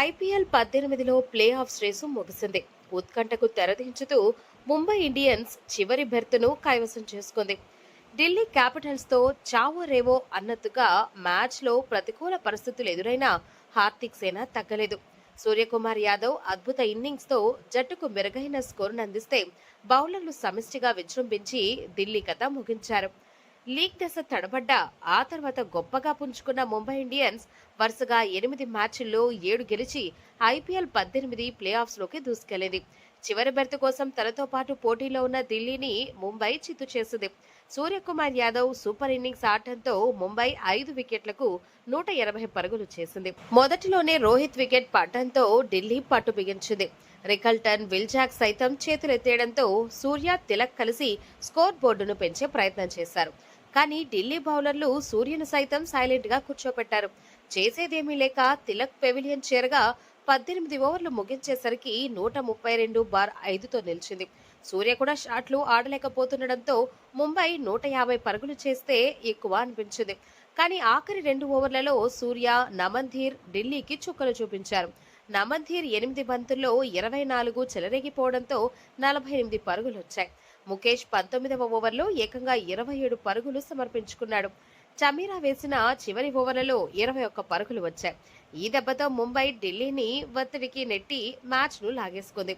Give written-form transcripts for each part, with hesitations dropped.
IPL 18లో play offs race ముగిసింది. ఉత్కంఠకు తెరదించుతూ Mumbai Indians చివరి బెర్త్ను కైవసం చేసుకుంది. ఢిల్లీ క్యాపిటల్స్తో చావో రేవో అన్నట్టుగా మ్యాచ్లో ప్రతికూల పరిస్థితులు ఎదురైనా హార్దిక్ సేన తగ్గలేదు. సూర్యకుమార్ యాదవ్ అద్భుత ఇన్నింగ్స్తో జట్టుకు మెరుగైన స్కోరును అందిస్తే బౌలర్లు సమిష్టిగా విజృంభించి ఢిల్లీ కథ ముగించారు. లీగ్ దశ తడబడ్డా ఆ తర్వాత గొప్పగా పుంజుకున్న ముంబై ఇండియన్స్ వరుసగా 8 మ్యాచ్ల్లో 7 గెలిచి ఐపీఎల్ 18 ప్లే ఆఫ్స్ లోకి దూసుకెళ్లింది. చివరి బెర్త్ కోసం తనతో పాటు పోటీలో ఉన్న ఢిల్లీని ముంబై చిత్తు చేసింది. సూర్యకుమార్ యాదవ్ సూపర్ ఇన్నింగ్స్ ఆడటంతో ముంబై 5 వికెట్లకు 180 పరుగులు చేసింది. మొదటిలోనే రోహిత్ వికెట్ పడటంతో ఢిల్లీ పట్టు బిగించింది. రికల్టన్, విల్జాక్ సైతం చేతులెత్తేయడంతో సూర్య, తిలక్ కలిసి స్కోర్ బోర్డును పెంచే ప్రయత్నం చేశారు. కానీ ఢిల్లీ బౌలర్లు సూర్యను సైతం సైలెంట్ గా కూర్చోపెట్టారు. చేసేదేమీ లేక తిలక్ పెవిలియన్ చేరగా 18 ఓవర్లు ముగించేసరికి 132/5తో నిలిచింది. సూర్య కూడా షాట్లు ఆడలేకపోతుండటంతో ముంబై 150 పరుగులు చేస్తే ఎక్కువ అనిపించింది. కానీ ఆఖరి 2 ఓవర్లలో సూర్య, నమన్ధీర్ ఢిల్లీకి చుక్కలు చూపించారు. నమన్ధీర్ 8 బంతుల్లో 24 చెలరేగిపోవడంతో 48 పరుగులొచ్చాయి. ముఖేష్ 19వ ఓవర్లో ఏకంగా 27 పరుగులు సమర్పించుకున్నాడు. చమీరా వేసిన చివరి ఓవర్లలో 21 పరుగులు వచ్చాయి. ఈ దెబ్బతో ముంబై ఢిల్లీని ఒత్తిడికి నెట్టి మ్యాచ్ను లాగేసుకుంది.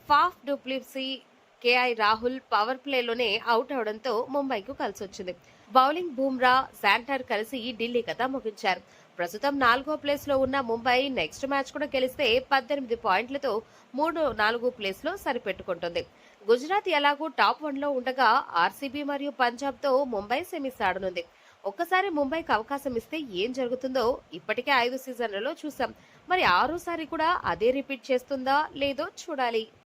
Faf du Plessis, KL Rahul power ప్లేలోనే అవుట్ అవడంతో ముంబైకు కలిసొచ్చింది. బౌలింగ్ బూమ్రా, శాంటర్ కలిసి ఢిల్లీ కథ ముగించారు. ప్రస్తుతం 4వ ప్లేస్లో ఉన్న ముంబై నెక్స్ట్ మ్యాచ్ కూడా గెలిస్తే 18 పాయింట్లతో 3-4 ప్లేస్లో సరిపెట్టుకుంటుంది. గుజరాత్ ఎలాగూ టాప్ 1లో ఉండగా ఆర్సీబీ మరియు పంజాబ్తో ముంబై సెమీస్ ఆడనుంది. ఒక్కసారి ముంబైకి అవకాశం ఇస్తే ఏం జరుగుతుందో ఇప్పటికే 5 సీజన్లలో చూసాం. మరి ఆరోసారి కూడా అదే రిపీట్ చేస్తుందా లేదో చూడాలి.